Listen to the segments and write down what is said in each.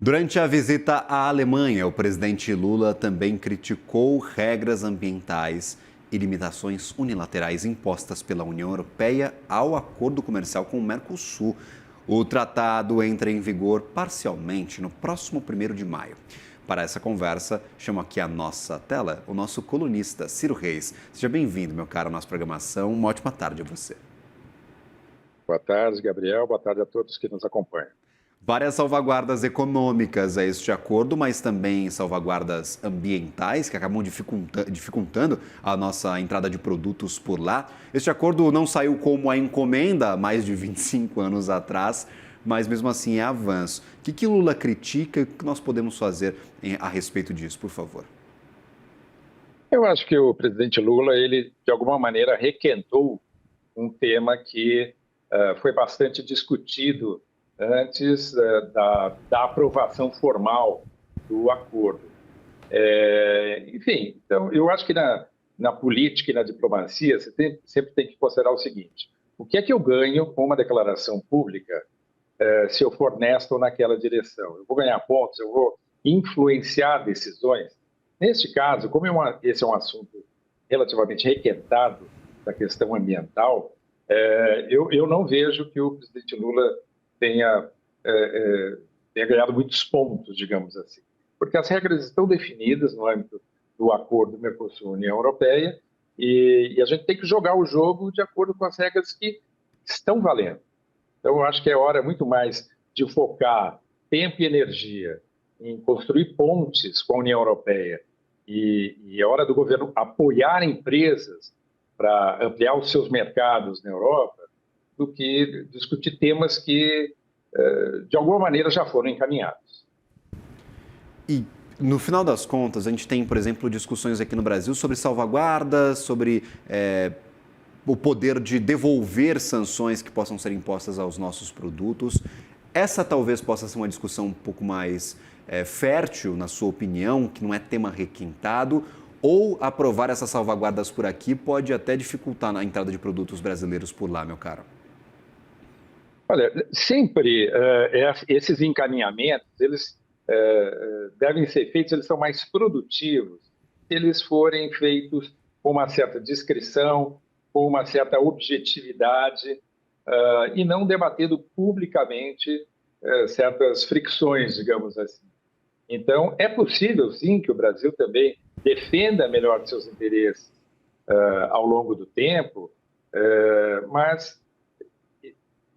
Durante a visita à Alemanha, o presidente Lula também criticou regras ambientais e limitações unilaterais impostas pela União Europeia ao acordo comercial com o Mercosul. O tratado entra em vigor parcialmente no próximo 1º de maio. Para essa conversa, chamo aqui à nossa tela o nosso colunista Ciro Reis. Seja bem-vindo, meu caro, à nossa programação. Uma ótima tarde a você. Boa tarde, Gabriel. Boa tarde a todos que nos acompanham. Várias salvaguardas econômicas a este acordo, mas também salvaguardas ambientais que acabam dificultando a nossa entrada de produtos por lá. Este acordo não saiu como a encomenda há mais de 25 anos atrás, mas mesmo assim é avanço. O que Lula critica e o que nós podemos fazer a respeito disso, por favor? Eu acho que o presidente Lula, ele de alguma maneira requentou um tema que foi bastante discutido antes da aprovação formal do acordo. Enfim, então eu acho que na política e na diplomacia você sempre tem que considerar o seguinte: o que é que eu ganho com uma declaração pública se eu for honesto naquela direção? Eu vou ganhar pontos, eu vou influenciar decisões. Neste caso, como esse é um assunto relativamente requentado da questão ambiental, eu não vejo que o presidente Lula tenha ganhado muitos pontos, digamos assim, porque as regras estão definidas no âmbito do acordo Mercosul-União Europeia e a gente tem que jogar o jogo de acordo com as regras que estão valendo. Então, eu acho que é hora muito mais de focar tempo e energia em construir pontes com a União Europeia e é hora do governo apoiar empresas para ampliar os seus mercados na Europa do que discutir temas que, de alguma maneira, já foram encaminhados. E, no final das contas, a gente tem, por exemplo, discussões aqui no Brasil sobre salvaguardas, sobre o poder de devolver sanções que possam ser impostas aos nossos produtos. Essa talvez possa ser uma discussão um pouco mais fértil, na sua opinião, que não é tema requintado, ou aprovar essas salvaguardas por aqui pode até dificultar a entrada de produtos brasileiros por lá, meu caro? Olha, sempre esses encaminhamentos, eles devem ser feitos, eles são mais produtivos se eles forem feitos com uma certa discrição, com uma certa objetividade e não debatendo publicamente certas fricções, digamos assim. Então, é possível, sim, que o Brasil também defenda melhor seus interesses ao longo do tempo, mas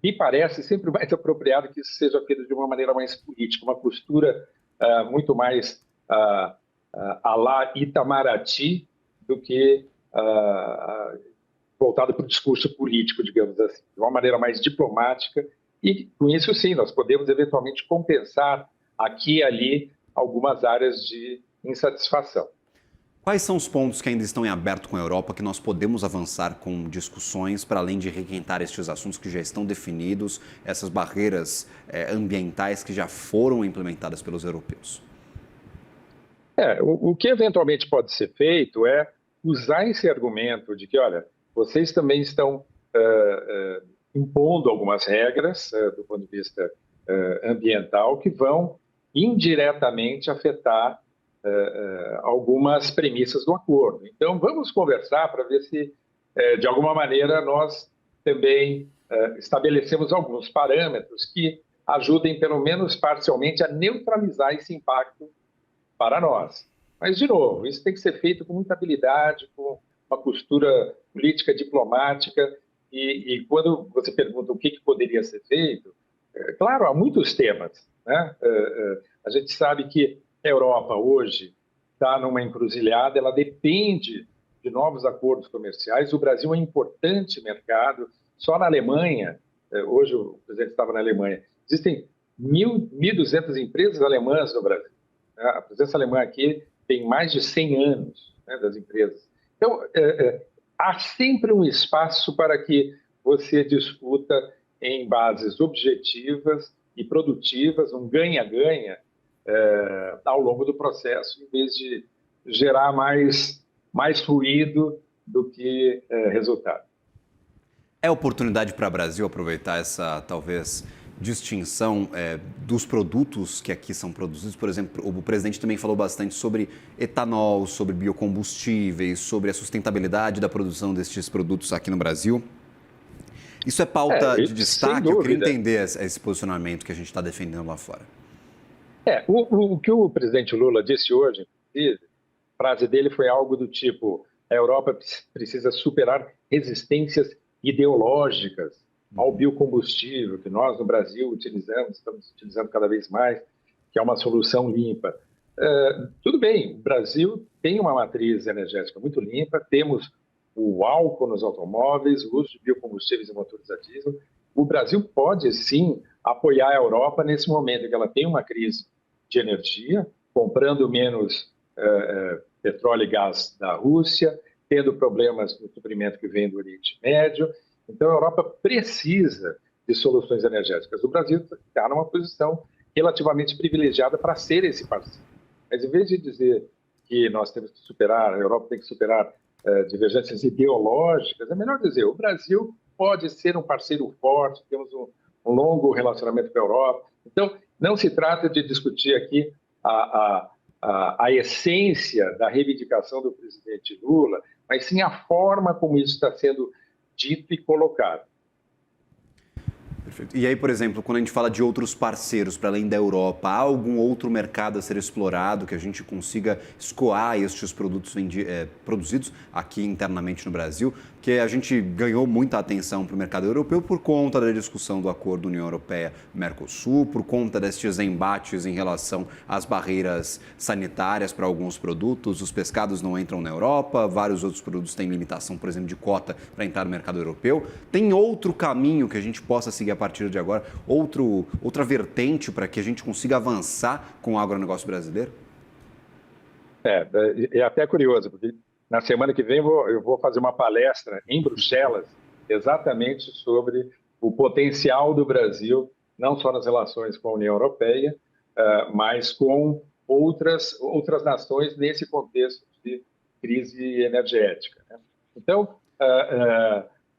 me parece sempre mais apropriado que isso seja feito de uma maneira mais política, uma postura muito mais à la Itamaraty do que voltada para o discurso político, digamos assim, de uma maneira mais diplomática. E, com isso, sim, nós podemos eventualmente compensar aqui e ali algumas áreas de insatisfação. Quais são os pontos que ainda estão em aberto com a Europa que nós podemos avançar com discussões para além de requentar estes assuntos que já estão definidos, essas barreiras ambientais que já foram implementadas pelos europeus? O que eventualmente pode ser feito é usar esse argumento de que, olha, vocês também estão impondo algumas regras do ponto de vista ambiental que vão indiretamente afetar algumas premissas do acordo. Então, vamos conversar para ver se, de alguma maneira, nós também estabelecemos alguns parâmetros que ajudem, pelo menos parcialmente, a neutralizar esse impacto para nós. Mas, de novo, isso tem que ser feito com muita habilidade, com uma postura política, diplomática, e quando você pergunta o que poderia ser feito, claro, há muitos temas, né? A gente sabe que a Europa hoje está numa encruzilhada, ela depende de novos acordos comerciais. O Brasil é um importante mercado. Só na Alemanha, hoje o presidente estava na Alemanha, existem 1.200 empresas alemãs no Brasil. A presença alemã aqui tem mais de 100 anos, né, das empresas. Então, há sempre um espaço para que você discuta em bases objetivas e produtivas, um ganha-ganha, ao longo do processo, em vez de gerar mais ruído do que resultado. É oportunidade para o Brasil aproveitar essa, talvez, distinção dos produtos que aqui são produzidos. Por exemplo, o presidente também falou bastante sobre etanol, sobre biocombustíveis, sobre a sustentabilidade da produção destes produtos aqui no Brasil. Isso é pauta de destaque? Eu queria entender esse posicionamento que a gente está defendendo lá fora. O que o presidente Lula disse hoje, a frase dele foi algo do tipo: a Europa precisa superar resistências ideológicas ao biocombustível, que nós no Brasil estamos utilizando cada vez mais, que é uma solução limpa. Tudo bem, o Brasil tem uma matriz energética muito limpa, temos o álcool nos automóveis, o uso de biocombustíveis e motores a diesel. O Brasil pode, sim, apoiar a Europa nesse momento em que ela tem uma crise de energia, comprando menos petróleo e gás da Rússia, tendo problemas no suprimento que vem do Oriente Médio. Então, a Europa precisa de soluções energéticas. O Brasil está numa posição relativamente privilegiada para ser esse parceiro. Mas, em vez de dizer que nós temos que superar, a Europa tem que superar divergências ideológicas, é melhor dizer: o Brasil pode ser um parceiro forte, temos um longo relacionamento com a Europa. Então, não se trata de discutir aqui a essência da reivindicação do presidente Lula, mas sim a forma como isso está sendo dito e colocado. Perfeito. E aí, por exemplo, quando a gente fala de outros parceiros para além da Europa, há algum outro mercado a ser explorado que a gente consiga escoar estes produtos produzidos aqui internamente no Brasil? Porque a gente ganhou muita atenção para o mercado europeu por conta da discussão do acordo União Europeia-Mercosul, por conta destes embates em relação às barreiras sanitárias para alguns produtos. Os pescados não entram na Europa, vários outros produtos têm limitação, por exemplo, de cota para entrar no mercado europeu. Tem outro caminho que a gente possa seguir a partir de agora? Outra vertente para que a gente consiga avançar com o agronegócio brasileiro? É até curioso, porque na semana que vem eu vou fazer uma palestra em Bruxelas exatamente sobre o potencial do Brasil, não só nas relações com a União Europeia, mas com outras nações nesse contexto de crise energética. Então,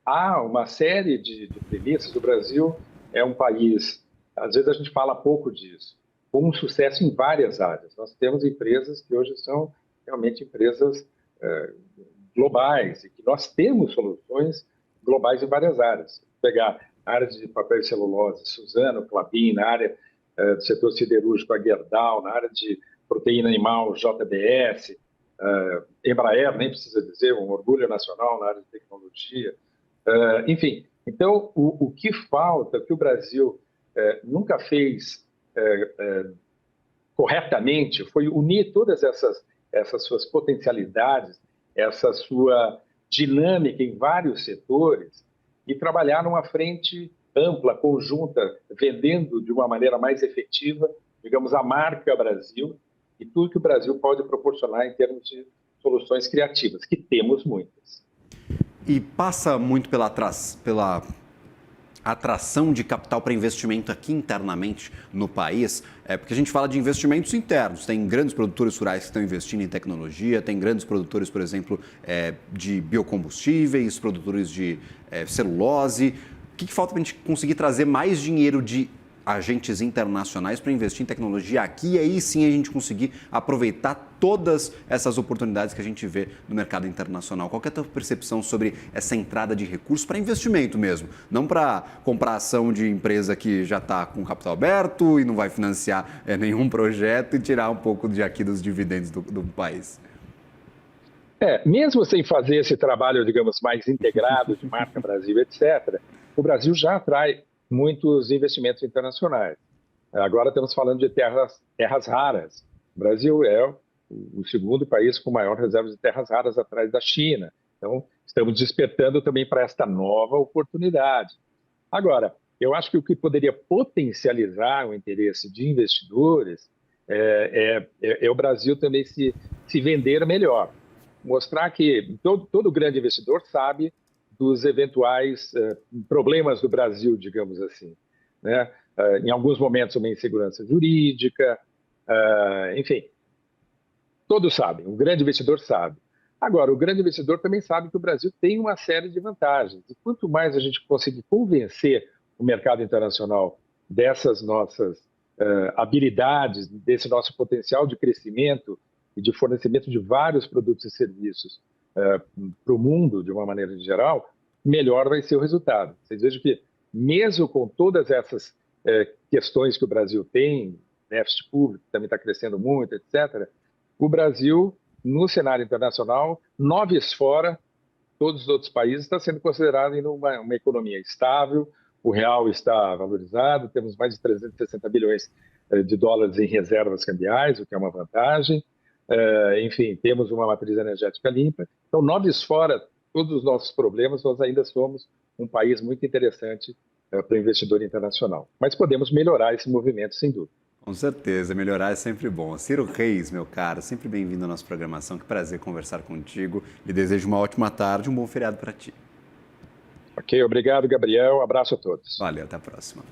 há uma série de premissas. O Brasil é um país, às vezes a gente fala pouco disso, com um sucesso em várias áreas. Nós temos empresas que hoje são realmente empresas globais, e que nós temos soluções globais em várias áreas. Pegar a área de papel e celulose, Suzano, Klabin, na área do setor siderúrgico, a Gerdau, na área de proteína animal, JBS, Embraer, nem precisa dizer, um orgulho nacional na área de tecnologia. Enfim, então, o que falta, o que o Brasil nunca fez corretamente, foi unir todas essas suas potencialidades, essa sua dinâmica em vários setores e trabalhar numa frente ampla, conjunta, vendendo de uma maneira mais efetiva, digamos, a marca Brasil e tudo que o Brasil pode proporcionar em termos de soluções criativas, que temos muitas. E passa muito pela atração de capital para investimento aqui internamente no país, porque a gente fala de investimentos internos. Tem grandes produtores rurais que estão investindo em tecnologia, tem grandes produtores, por exemplo, de biocombustíveis, produtores de celulose. O que falta para a gente conseguir trazer mais dinheiro de agentes internacionais para investir em tecnologia aqui e aí sim a gente conseguir aproveitar todas essas oportunidades que a gente vê no mercado internacional? Qual que é a tua percepção sobre essa entrada de recursos para investimento mesmo? Não para comprar ação de empresa que já está com capital aberto e não vai financiar nenhum projeto e tirar um pouco aqui dos dividendos do país. Mesmo sem fazer esse trabalho, digamos, mais integrado de marca Brasil, etc., o Brasil já atrai muitos investimentos internacionais. Agora estamos falando de terras raras. O Brasil é o segundo país com maior reserva de terras raras atrás da China. Então, estamos despertando também para esta nova oportunidade. Agora, eu acho que o que poderia potencializar o interesse de investidores é o Brasil também se vender melhor. Mostrar que todo grande investidor sabe dos eventuais problemas do Brasil, digamos assim, né? Em alguns momentos uma insegurança jurídica, enfim, todos sabem, o grande investidor sabe. Agora, o grande investidor também sabe que o Brasil tem uma série de vantagens, e quanto mais a gente conseguir convencer o mercado internacional dessas nossas habilidades, desse nosso potencial de crescimento e de fornecimento de vários produtos e serviços para o mundo, de uma maneira geral, melhor vai ser o resultado. Vocês vejam que, mesmo com todas essas questões que o Brasil tem, déficit público também está crescendo muito, etc., o Brasil, no cenário internacional, 9 fora, todos os outros países, está sendo considerado uma economia estável, o real está valorizado, temos mais de 360 bilhões de dólares em reservas cambiais, o que é uma vantagem. Enfim, temos uma matriz energética limpa. Então, 9 fora todos os nossos problemas, nós ainda somos um país muito interessante para o investidor internacional. Mas podemos melhorar esse movimento, sem dúvida. Com certeza, melhorar é sempre bom. Ciro Reis, meu caro, sempre bem-vindo à nossa programação. Que prazer conversar contigo. Lhe desejo uma ótima tarde e um bom feriado para ti. Ok, obrigado, Gabriel. Abraço a todos. Valeu, até a próxima.